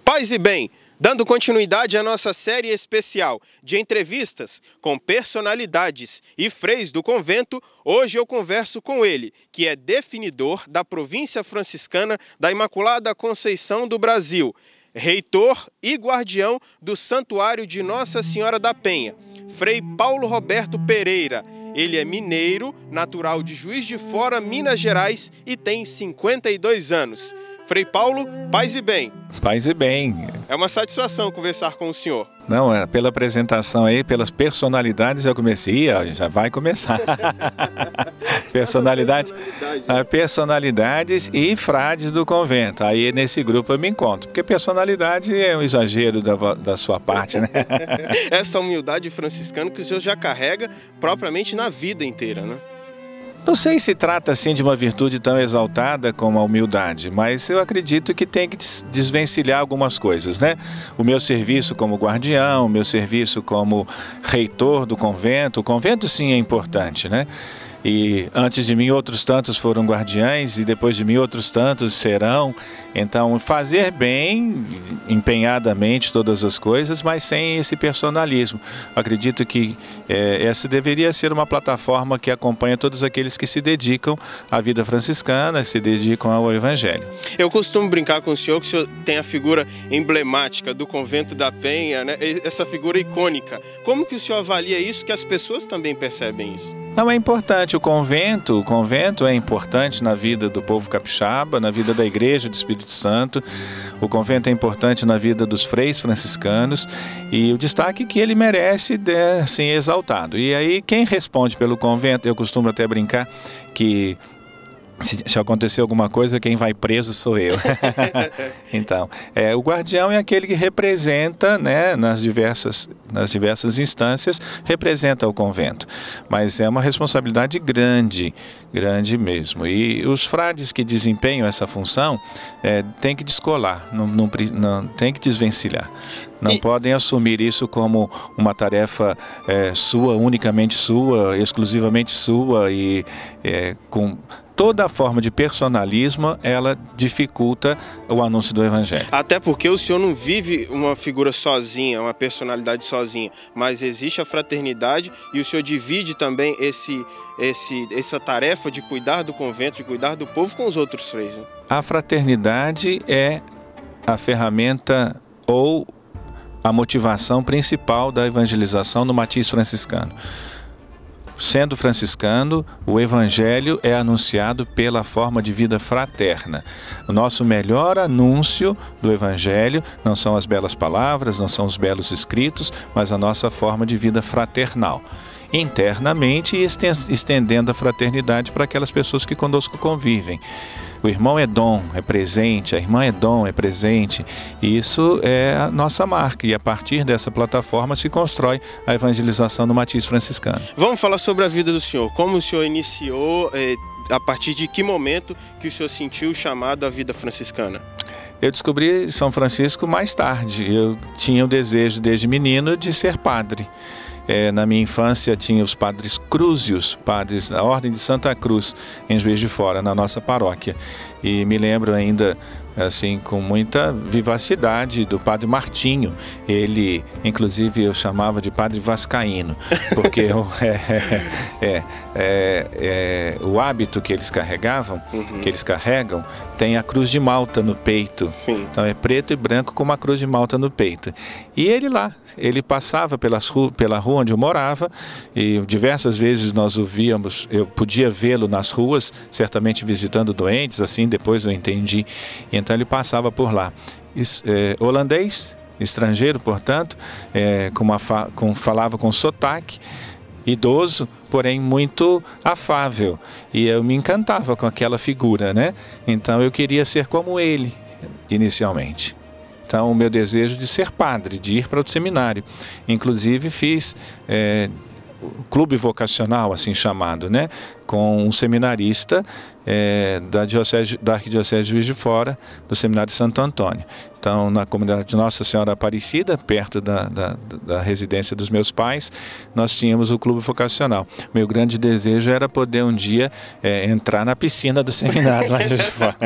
Paz e bem, dando continuidade à nossa série especial de entrevistas com personalidades e freis do convento, hoje eu converso com ele, que é definidor da província franciscana da Imaculada Conceição do Brasil, reitor e guardião do Santuário de Nossa Senhora da Penha, Frei Paulo Roberto Pereira. Ele é mineiro, natural de Juiz de Fora, Minas Gerais, e tem 52 anos. Frei Paulo, paz e bem. Paz e bem. É uma satisfação conversar com o senhor. Não, pela apresentação aí, pelas personalidades, eu comecei, já vai começar. Personalidades e frades do convento. Aí nesse grupo eu me encontro, porque personalidade é um exagero da sua parte, né? Essa humildade franciscana que o senhor já carrega propriamente na vida inteira, né? Não sei se trata assim de uma virtude tão exaltada como a humildade, mas eu acredito que tem que desvencilhar algumas coisas, né? O meu serviço como guardião, o meu serviço como reitor do convento, o convento sim é importante, né? E antes de mim outros tantos foram guardiães e depois de mim outros tantos serão. Então fazer bem, empenhadamente todas as coisas, mas sem esse personalismo. Acredito que essa deveria ser uma plataforma que acompanha todos aqueles que se dedicam à vida franciscana, se dedicam ao Evangelho. Eu costumo brincar com o senhor que o senhor tem a figura emblemática do Convento da Penha, né? Essa figura icônica. Como que o senhor avalia isso, que as pessoas também percebem isso? Não, é importante o convento é importante na vida do povo capixaba, na vida da Igreja do Espírito Santo. O convento é importante na vida dos freis franciscanos e o destaque que ele merece é assim, exaltado. E aí quem responde pelo convento, eu costumo até brincar que se acontecer alguma coisa, quem vai preso sou eu. Então, o guardião é aquele que representa, né, nas diversas instâncias, representa o convento. Mas é uma responsabilidade grande mesmo. E os frades que desempenham essa função têm que descolar, não tem que desvencilhar. Não podem assumir isso como uma tarefa sua, unicamente sua, exclusivamente sua e com toda a forma de personalismo, ela dificulta o anúncio do Evangelho. Até porque o senhor não vive uma figura sozinha, uma personalidade sozinha, mas existe a fraternidade e o senhor divide também essa tarefa de cuidar do convento, de cuidar do povo com os outros freis, né? A fraternidade é a ferramenta ou a motivação principal da evangelização no matiz franciscano. Sendo franciscano, o Evangelho é anunciado pela forma de vida fraterna. O nosso melhor anúncio do Evangelho não são as belas palavras, não são os belos escritos, mas a nossa forma de vida fraternal. Internamente e estendendo a fraternidade para aquelas pessoas que conosco convivem. O irmão é dom, é presente, a irmã é dom, é presente. E isso é a nossa marca e a partir dessa plataforma se constrói a evangelização no matiz franciscano. Vamos falar sobre a vida do senhor. Como o senhor iniciou, a partir de que momento que o senhor sentiu o chamado à vida franciscana? Eu descobri São Francisco mais tarde. Eu tinha o desejo desde menino de ser padre. Na minha infância tinha os padres Crúzios, padres da Ordem de Santa Cruz, em Juiz de Fora, na nossa paróquia. E me lembro ainda, assim, com muita vivacidade do padre Martinho. Ele, inclusive, eu chamava de padre vascaíno, porque o hábito que eles carregavam, que eles carregam, tem a cruz de Malta no peito. Sim. Então é preto e branco com uma cruz de Malta no peito. E ele passava pela rua onde eu morava e diversas vezes nós o víamos, eu podia vê-lo nas ruas, certamente visitando doentes, assim depois eu entendi. Então ele passava por lá. Holandês, estrangeiro, portanto, falava com sotaque, idoso, porém muito afável. E eu me encantava com aquela figura, né? Então eu queria ser como ele, inicialmente. Então o meu desejo de ser padre, de ir para o seminário. Inclusive fiz clube vocacional, assim chamado, né? Com um seminarista da Arquidiocese de Juiz de Fora, do Seminário Santo Antônio. Então, na comunidade de Nossa Senhora Aparecida, perto da residência dos meus pais, nós tínhamos o clube vocacional. Meu grande desejo era poder um dia entrar na piscina do seminário lá de Juiz de Fora.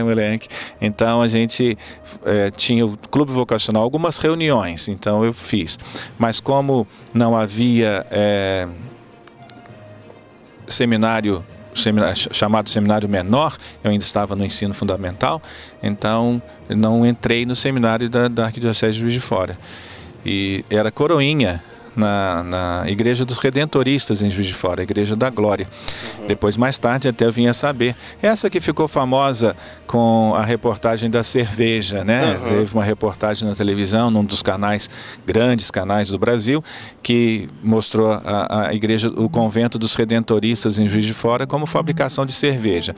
Moleque. Então, a gente tinha o clube vocacional, algumas reuniões, então eu fiz. Mas como não havia chamado seminário menor, eu ainda estava no ensino fundamental, então não entrei no seminário da Arquidiocese de Juiz de Fora. E era coroinha na Igreja dos Redentoristas em Juiz de Fora, a Igreja da Glória. Depois, mais tarde, até eu vim a saber. Essa que ficou famosa com a reportagem da cerveja, né? Teve uma reportagem na televisão, num dos grandes canais do Brasil, que mostrou a igreja, o convento dos Redentoristas em Juiz de Fora como fabricação de cerveja.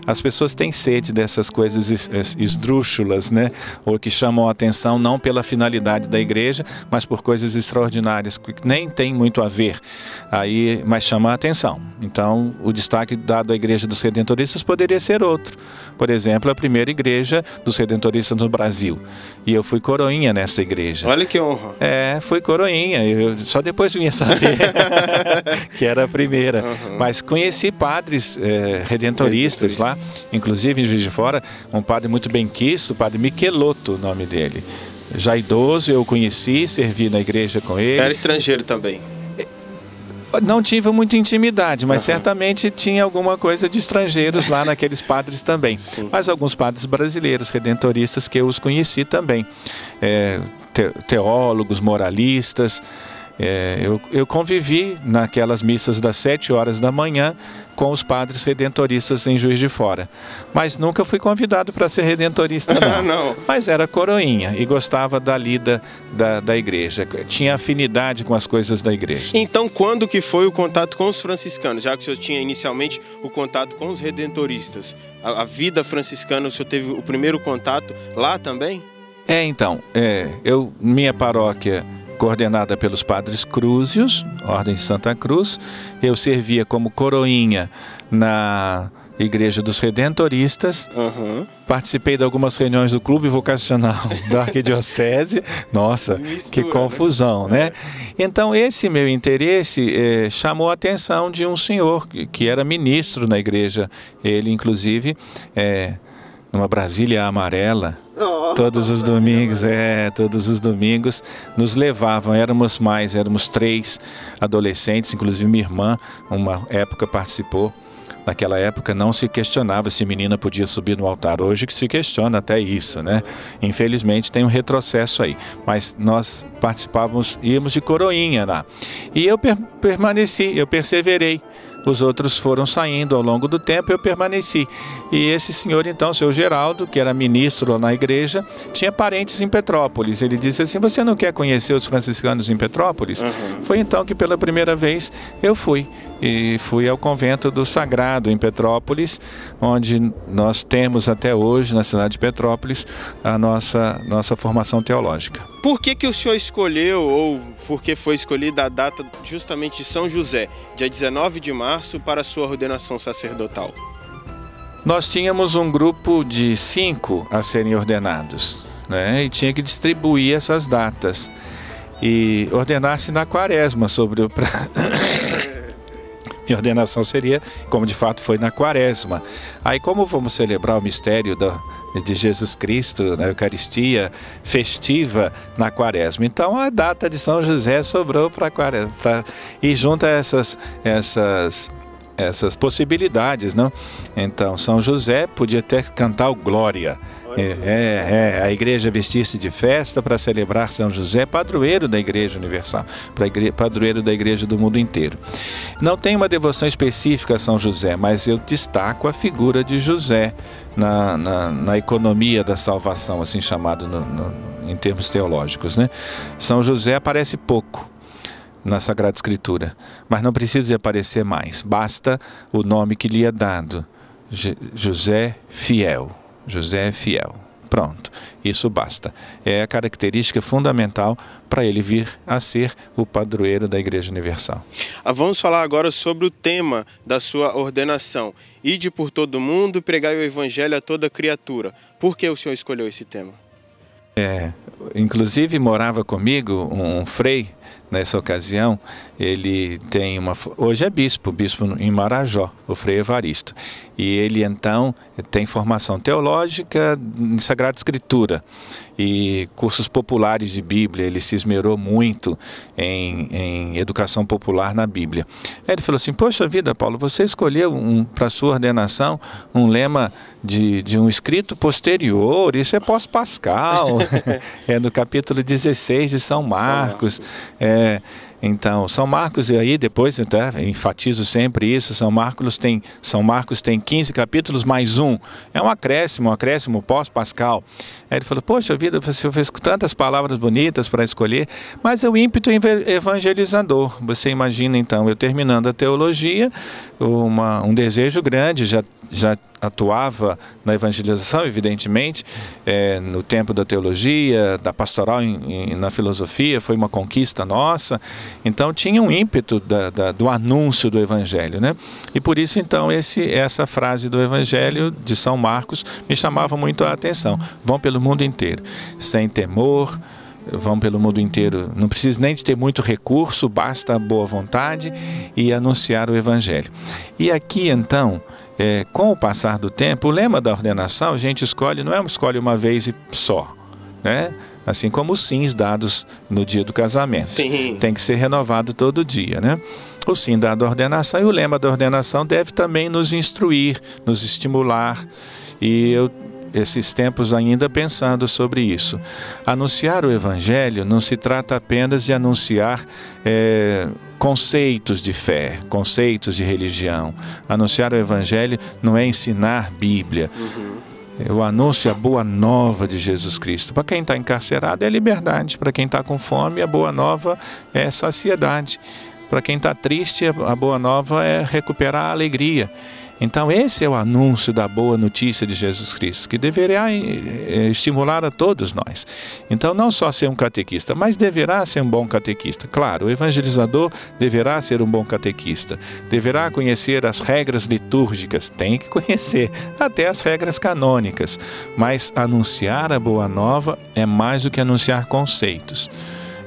As pessoas têm sede dessas coisas esdrúxulas, né? Ou que chamam a atenção não pela finalidade da igreja, mas por coisas extraordinárias que nem tem muito a ver, mas chama a atenção. Então, o destaque dado à Igreja dos Redentoristas poderia ser outro. Por exemplo, a primeira igreja dos Redentoristas no Brasil. E eu fui coroinha nessa igreja. Olha que honra. Fui coroinha. Eu só depois vinha saber que era a primeira. Mas conheci padres redentoristas lá, inclusive em Juiz de Fora, um padre muito benquisto, o padre Michelotto, o nome dele. Já idoso, eu conheci, servi na igreja com ele. Era estrangeiro também? Não tive muita intimidade, mas certamente tinha alguma coisa de estrangeiros lá naqueles padres também. Sim. Mas alguns padres brasileiros, redentoristas, que eu os conheci também. Teólogos, moralistas. Eu convivi naquelas missas das 7 horas da manhã com os padres redentoristas em Juiz de Fora. Mas nunca fui convidado para ser redentorista, não. Não. Mas era coroinha e gostava da lida da igreja. Tinha afinidade com as coisas da igreja. Então, quando que foi o contato com os franciscanos? Já que o senhor tinha inicialmente o contato com os redentoristas, a vida franciscana, o senhor teve o primeiro contato lá também? Minha paróquia, coordenada pelos padres Crúzios, Ordem de Santa Cruz, eu servia como coroinha na Igreja dos Redentoristas, participei de algumas reuniões do Clube Vocacional da Arquidiocese. Nossa, que confusão, né? Então, esse meu interesse chamou a atenção de um senhor que era ministro na igreja. Ele, inclusive, numa Brasília amarela, todos os domingos nos levavam, éramos 3 adolescentes, inclusive minha irmã, uma época participou. Naquela época não se questionava se menina podia subir no altar. Hoje que se questiona até isso, né? Infelizmente tem um retrocesso aí. Mas nós participávamos, íamos de coroinha lá. E eu permaneci, eu perseverei. Os outros foram saindo ao longo do tempo, eu permaneci. E esse senhor, então, seu Geraldo, que era ministro lá na igreja, tinha parentes em Petrópolis. Ele disse assim: você não quer conhecer os franciscanos em Petrópolis? Foi então que pela primeira vez eu fui. E fui ao convento do Sagrado em Petrópolis, onde nós temos até hoje, na cidade de Petrópolis, a nossa formação teológica. Por que o senhor escolheu, ou por que foi escolhida a data justamente de São José, dia 19 de março, para a sua ordenação sacerdotal? Nós tínhamos um grupo de 5 a serem ordenados, né? E tinha que distribuir essas datas e ordenar-se na quaresma Minha ordenação seria, como de fato foi, na quaresma. Aí, como vamos celebrar o mistério de Jesus Cristo, na Eucaristia festiva na quaresma, então a data de São José sobrou para a quaresma. E junto a essas possibilidades, não? Então, São José podia até cantar o Glória. A igreja vestir-se de festa para celebrar São José, padroeiro da Igreja Universal, padroeiro da igreja do mundo inteiro. Não tem uma devoção específica a São José, mas eu destaco a figura de José na economia da salvação, assim chamado em termos teológicos, né? São José aparece pouco na Sagrada Escritura, mas não precisa aparecer mais, basta o nome que lhe é dado, José Fiel. José é fiel. Pronto, isso basta. É a característica fundamental para ele vir a ser o padroeiro da Igreja Universal. Vamos falar agora sobre o tema da sua ordenação. Ide por todo o mundo, pregai o Evangelho a toda criatura. Por que o senhor escolheu esse tema? Inclusive morava comigo um frei. Nessa ocasião, ele tem hoje é bispo em Marajó, o Frei Evaristo. E ele então tem formação teológica em Sagrada Escritura e cursos populares de Bíblia. Ele se esmerou muito em educação popular na Bíblia. Aí ele falou assim: poxa vida, Paulo, você escolheu para sua ordenação um lema de um escrito posterior, isso é pós-pascal, é do capítulo 16 de São Marcos. Então, São Marcos, e aí depois enfatizo sempre isso, São Marcos tem 15 capítulos mais um, é um acréscimo pós-pascal. Aí ele falou: poxa vida, você fez tantas palavras bonitas para escolher, mas é o ímpeto evangelizador. Você imagina então, eu terminando a teologia, um desejo grande, já atuava na evangelização, evidentemente, no tempo da teologia, da pastoral na filosofia, foi uma conquista nossa. Então tinha um ímpeto do anúncio do Evangelho, né? E por isso então essa frase do Evangelho de São Marcos me chamava muito a atenção. Vão pelo mundo inteiro, sem temor, vão pelo mundo inteiro, não precisa nem de ter muito recurso, basta a boa vontade e anunciar o Evangelho. E aqui então, com o passar do tempo, o lema da ordenação a gente não escolhe uma vez e só, né? Assim como os sims dados no dia do casamento. Sim. Tem que ser renovado todo dia, né? O sim dado à ordenação e o lema da ordenação deve também nos instruir, nos estimular. E esses tempos ainda pensando sobre isso. Anunciar o Evangelho não se trata apenas de anunciar conceitos de fé, conceitos de religião. Anunciar o Evangelho não é ensinar Bíblia. O anúncio é a boa nova de Jesus Cristo. Para quem está encarcerado é liberdade, para quem está com fome a boa nova é saciedade. Para quem está triste a boa nova é recuperar a alegria. Então esse é o anúncio da boa notícia de Jesus Cristo, que deverá estimular a todos nós. Então não só ser um catequista, mas deverá ser um bom catequista. Claro, o evangelizador deverá ser um bom catequista, deverá conhecer as regras litúrgicas, tem que conhecer, até as regras canônicas. Mas anunciar a boa nova é mais do que anunciar conceitos.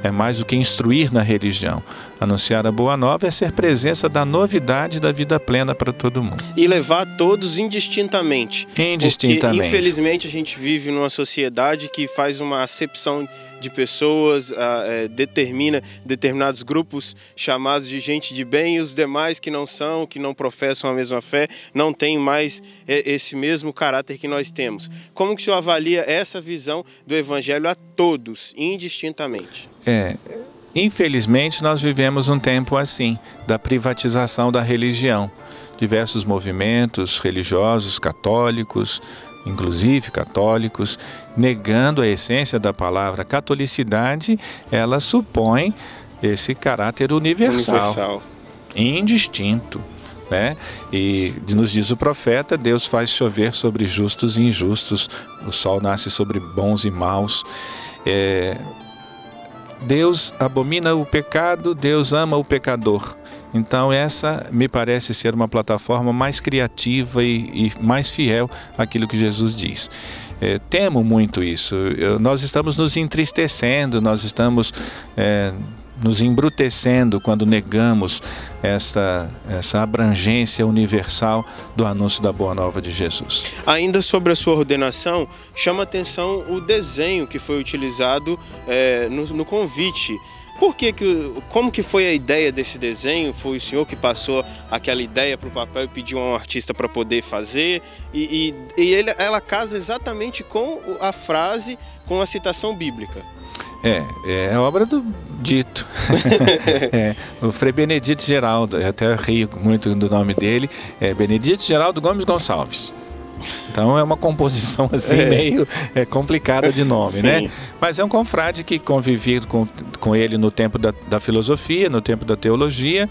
É mais do que instruir na religião. Anunciar a boa nova é ser presença da novidade da vida plena para todo mundo. E levar todos indistintamente. Indistintamente. Porque, infelizmente, a gente vive numa sociedade que faz uma acepção de pessoas, determina determinados grupos chamados de gente de bem, e os demais que não professam a mesma fé, não têm mais esse mesmo caráter que nós temos. Como que o senhor avalia essa visão do Evangelho a todos, indistintamente? Infelizmente nós vivemos um tempo assim, da privatização da religião. Diversos movimentos religiosos, católicos, inclusive católicos, negando a essência da palavra. Catolicidade, ela supõe esse caráter universal. Indistinto, né? E nos diz o profeta, Deus faz chover sobre justos e injustos, o sol nasce sobre bons e maus. Deus abomina o pecado, Deus ama o pecador. Então essa me parece ser uma plataforma mais criativa e mais fiel àquilo que Jesus diz. Temo muito isso. Nós estamos nos entristecendo, nós estamos nos embrutecendo quando negamos essa abrangência universal do anúncio da Boa Nova de Jesus. Ainda sobre a sua ordenação, chama atenção o desenho que foi utilizado no convite. Como que foi a ideia desse desenho? Foi o senhor que passou aquela ideia para o papel e pediu a um artista para poder fazer? Ela casa exatamente com a frase, com a citação bíblica. É obra do Dito. O Frei Benedito Geraldo, eu até rio muito do nome dele, Benedito Geraldo Gomes Gonçalves. Então é uma composição assim meio complicada de nome, sim, né? Mas é um confrade que convivi com ele no tempo da filosofia, no tempo da teologia,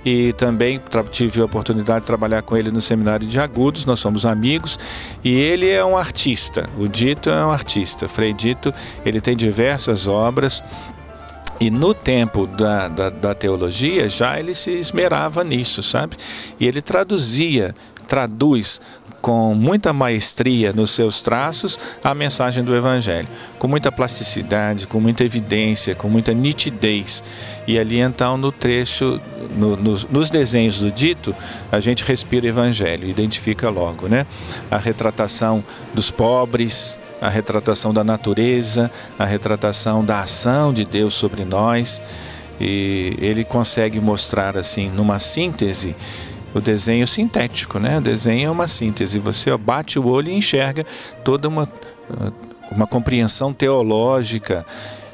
e também tive a oportunidade de trabalhar com ele no seminário de Agudos, nós somos amigos, e ele é um artista, o Dito é um artista, Frei Dito, ele tem diversas obras, e no tempo da teologia já ele se esmerava nisso, sabe? E ele traduz com muita maestria nos seus traços a mensagem do Evangelho, com muita plasticidade, com muita evidência, com muita nitidez. E ali então no trecho, nos desenhos do Dito, a gente respira Evangelho, identifica logo, né? A retratação dos pobres, a retratação da natureza, a retratação da ação de Deus sobre nós, e ele consegue mostrar assim, numa síntese, o desenho sintético, né? O desenho é uma síntese, você bate o olho e enxerga toda uma compreensão teológica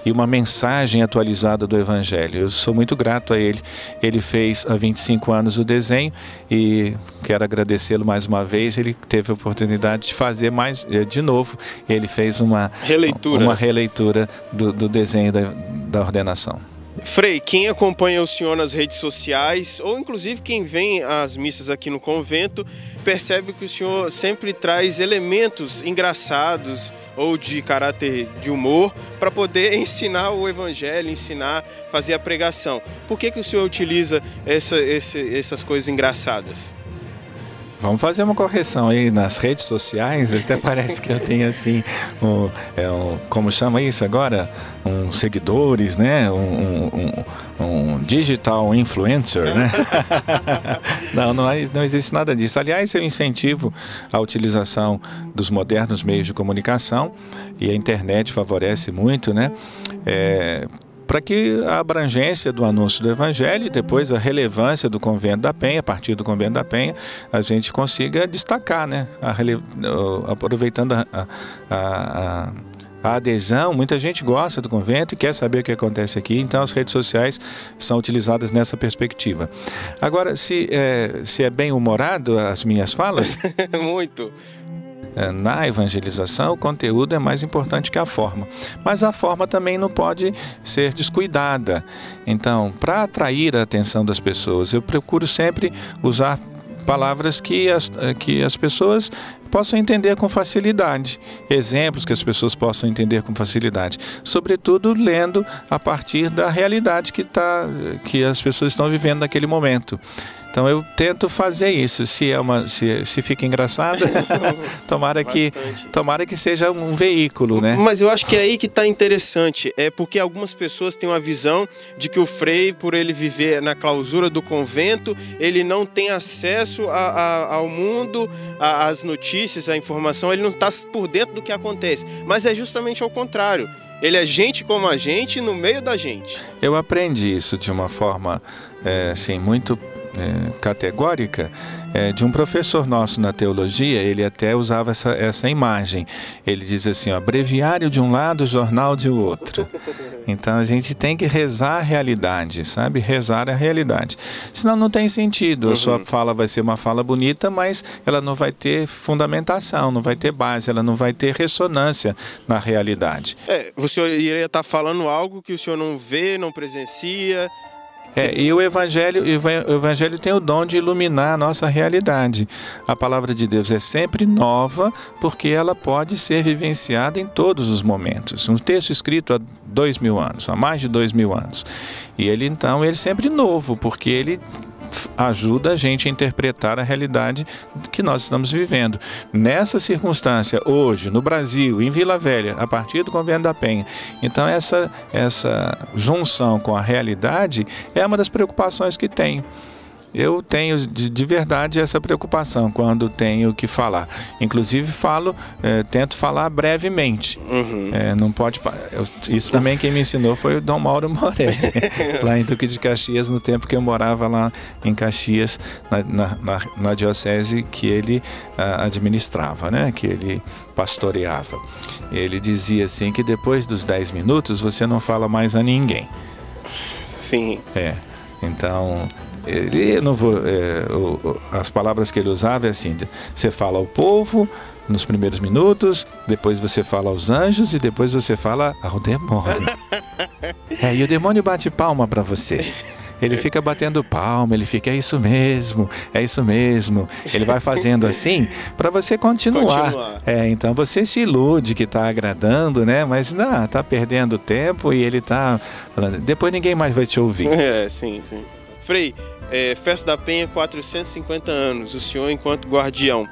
e uma mensagem atualizada do Evangelho. Eu sou muito grato a ele. Ele fez há 25 anos o desenho e quero agradecê-lo mais uma vez. Ele teve a oportunidade de fazer mais de novo. Ele fez uma releitura do desenho da ordenação. Frei, quem acompanha o senhor nas redes sociais, ou inclusive quem vem às missas aqui no convento, percebe que o senhor sempre traz elementos engraçados ou de caráter de humor para poder ensinar o Evangelho, fazer a pregação. Por que o senhor utiliza essas coisas engraçadas? Vamos fazer uma correção aí nas redes sociais, até parece que eu tenho assim, como chama isso agora? Seguidores, né? Um digital influencer, né? Não existe nada disso. Aliás, eu incentivo a utilização dos modernos meios de comunicação e a internet favorece muito, né? Para que a abrangência do anúncio do Evangelho e depois a relevância do Convento da Penha, a partir do Convento da Penha, a gente consiga destacar, né? Aproveitando a adesão, muita gente gosta do convento e quer saber o que acontece aqui, então as redes sociais são utilizadas nessa perspectiva. Agora, se é bem humorado as minhas falas? Muito. Na evangelização, o conteúdo é mais importante que a forma, mas a forma também não pode ser descuidada. Então, para atrair a atenção das pessoas, eu procuro sempre usar palavras que as pessoas possam entender com facilidade, exemplos que as pessoas possam entender com facilidade, sobretudo lendo a partir da realidade que as pessoas estão vivendo naquele momento. Então eu tento fazer isso. Se fica engraçado, tomara que seja um veículo, né? Mas eu acho que é aí que está interessante. É porque algumas pessoas têm uma visão de que o frei, por ele viver na clausura do convento, ele não tem acesso ao mundo, às notícias, à informação, ele não está por dentro do que acontece. Mas é justamente ao contrário. Ele é gente como a gente, no meio da gente. Eu aprendi isso de uma forma assim, muito categórica, de um professor nosso na teologia. Ele até usava essa imagem. Ele diz assim, ó, breviário de um lado, jornal de outro. Então a gente tem que rezar a realidade, sabe? Rezar a realidade. Senão não tem sentido. A sua fala vai ser uma fala bonita, mas ela não vai ter fundamentação, não vai ter base, ela não vai ter ressonância na realidade. O senhor iria estar falando algo que o senhor não vê, não presencia. E o Evangelho tem o dom de iluminar a nossa realidade. A palavra de Deus é sempre nova, porque ela pode ser vivenciada em todos os momentos. Um texto escrito há 2000 anos, há mais de 2000 anos. E ele sempre novo, porque ele ajuda a gente a interpretar a realidade que nós estamos vivendo. Nessa circunstância, hoje, no Brasil, em Vila Velha, a partir do Convento da Penha. Então, essa junção com a realidade é uma das preocupações que tenho. Eu tenho de verdade essa preocupação quando tenho que falar. Inclusive tento falar brevemente. Não pode. Isso também quem me ensinou foi o Dom Mauro Morelli, lá em Duque de Caxias, no tempo que eu morava lá em Caxias, na diocese que ele administrava, né? Que ele pastoreava. Ele dizia assim que depois dos 10 minutos você não fala mais a ninguém. Sim. Então, as palavras que ele usava é assim: você fala ao povo nos primeiros minutos, depois você fala aos anjos e depois você fala ao demônio. E o demônio bate palma para você. Ele fica batendo palma, ele fica, é isso mesmo, é isso mesmo. Ele vai fazendo assim para você continuar. Então você se ilude que está agradando, né? Mas não, está perdendo tempo e ele está falando. Depois ninguém mais vai te ouvir. Sim. Frei, Festa da Penha, 450 anos, o senhor enquanto guardião,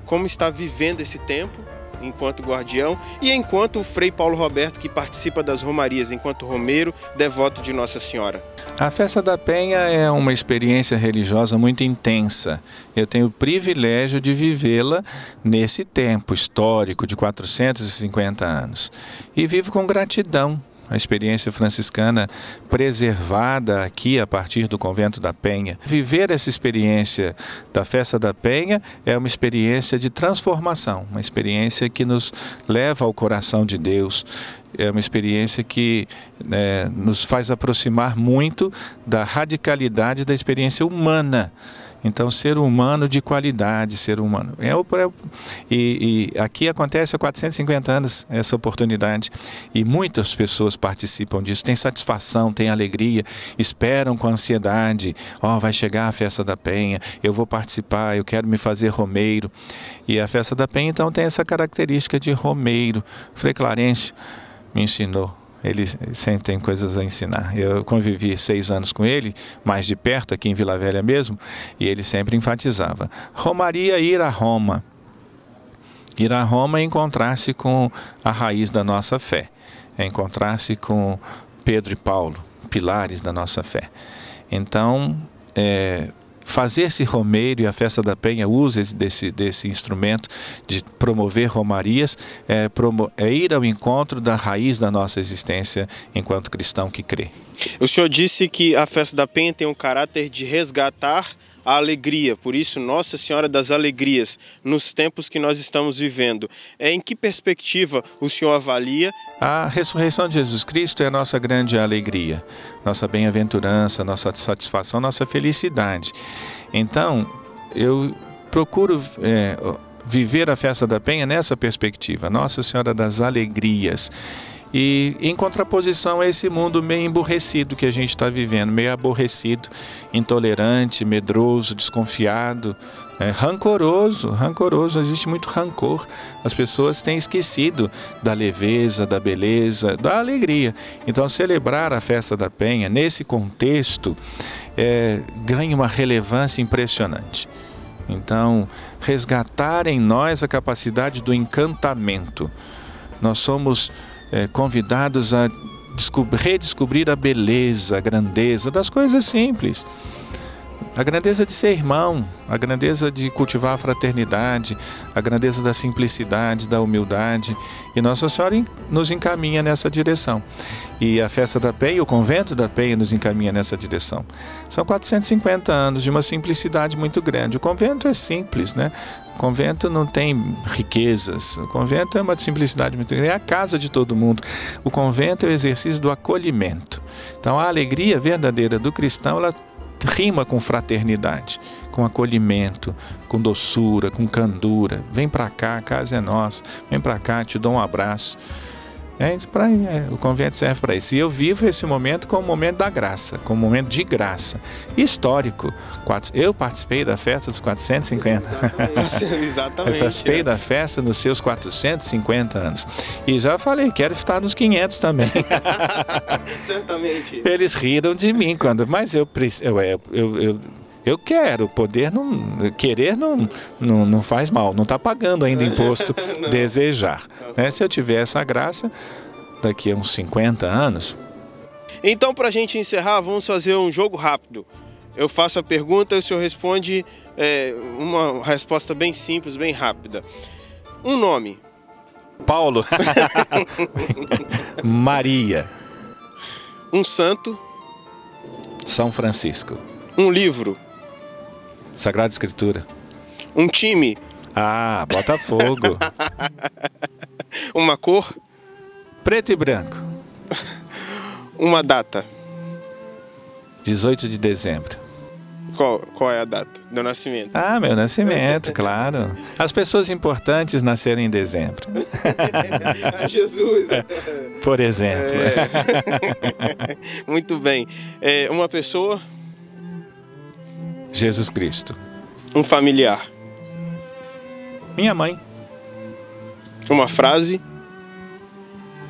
como está vivendo esse tempo enquanto guardião e enquanto o Frei Paulo Roberto, que participa das romarias, enquanto romeiro, devoto de Nossa Senhora? A Festa da Penha é uma experiência religiosa muito intensa. Eu tenho o privilégio de vivê-la nesse tempo histórico de 450 anos. E vivo com gratidão. A experiência franciscana preservada aqui a partir do Convento da Penha. Viver essa experiência da Festa da Penha é uma experiência de transformação, uma experiência que nos leva ao coração de Deus. É uma experiência que nos faz aproximar muito da radicalidade da experiência humana. Então, ser humano de qualidade, ser humano. E aqui acontece há 450 anos essa oportunidade e muitas pessoas participam disso, têm satisfação, têm alegria, esperam com ansiedade, vai chegar a Festa da Penha, eu vou participar, eu quero me fazer romeiro. E a Festa da Penha, então, tem essa característica de romeiro. Frei Clarencio me ensinou. Ele sempre tem coisas a ensinar. Eu convivi 6 anos com ele, mais de perto, aqui em Vila Velha mesmo, e ele sempre enfatizava. Romaria, ir a Roma. Ir a Roma é encontrar-se com a raiz da nossa fé. É encontrar-se com Pedro e Paulo, pilares da nossa fé. Então, fazer-se romeiro, e a Festa da Penha usa desse instrumento de promover romarias, é ir ao encontro da raiz da nossa existência enquanto cristão que crê. O senhor disse que a Festa da Penha tem um caráter de resgatar a alegria, por isso Nossa Senhora das Alegrias, nos tempos que nós estamos vivendo. Em que perspectiva o senhor avalia? A ressurreição de Jesus Cristo é a nossa grande alegria, nossa bem-aventurança, nossa satisfação, nossa felicidade. Então, eu procuro viver a Festa da Penha nessa perspectiva, Nossa Senhora das Alegrias. E em contraposição a esse mundo meio emburrecido que a gente está vivendo, meio aborrecido, intolerante, medroso, desconfiado, rancoroso, existe muito rancor. As pessoas têm esquecido da leveza, da beleza, da alegria. Então, celebrar a Festa da Penha nesse contexto ganha uma relevância impressionante. Então, resgatar em nós a capacidade do encantamento. Nós somos convidados a redescobrir a beleza, a grandeza das coisas simples. A grandeza de ser irmão, a grandeza de cultivar a fraternidade, a grandeza da simplicidade, da humildade. E Nossa Senhora nos encaminha nessa direção. E a Festa da Penha, o Convento da Penha nos encaminha nessa direção. São 450 anos de uma simplicidade muito grande. O convento é simples, né? O convento não tem riquezas. O convento é uma simplicidade muito grande. É a casa de todo mundo. O convento é o exercício do acolhimento. Então, a alegria verdadeira do cristão, ela rima com fraternidade, com acolhimento, com doçura, com candura. Vem para cá, a casa é nossa. Vem para cá, te dou um abraço. O convento serve para isso. E eu vivo esse momento como um momento da graça, como um momento de graça. Histórico. Eu participei da festa dos 450. Exatamente. Eu participei da festa nos seus 450 anos. E já falei, quero estar nos 500 também. Certamente. Eles riram de mim mas eu quero, querer não faz mal, não está pagando ainda imposto desejar. Se eu tiver essa graça, daqui a uns 50 anos... Então, para a gente encerrar, vamos fazer um jogo rápido. Eu faço a pergunta e o senhor responde uma resposta bem simples, bem rápida. Um nome. Paulo. Maria. Um santo. São Francisco. Um livro. Sagrada Escritura. Um time. Botafogo. Uma cor. Preto e branco. Uma data. 18 de dezembro. Qual é a data do nascimento? Ah, meu nascimento, claro. As pessoas importantes nasceram em dezembro. Jesus! Por exemplo. Muito bem. Uma pessoa? Jesus Cristo. Um familiar? Minha mãe. Uma frase?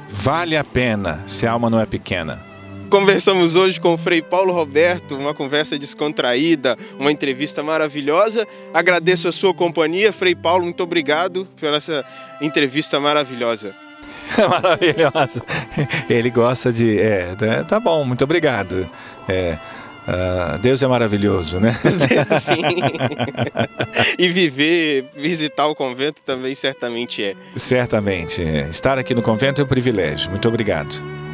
Vale a pena se a alma não é pequena. Conversamos hoje com o Frei Paulo Roberto, uma conversa descontraída, uma entrevista maravilhosa. Agradeço a sua companhia, Frei Paulo, muito obrigado por essa entrevista maravilhosa. Maravilhosa. Ele gosta de... tá bom, muito obrigado. Deus é maravilhoso, né? Sim. E visitar o convento também certamente é. Certamente. Estar aqui no convento é um privilégio. Muito obrigado.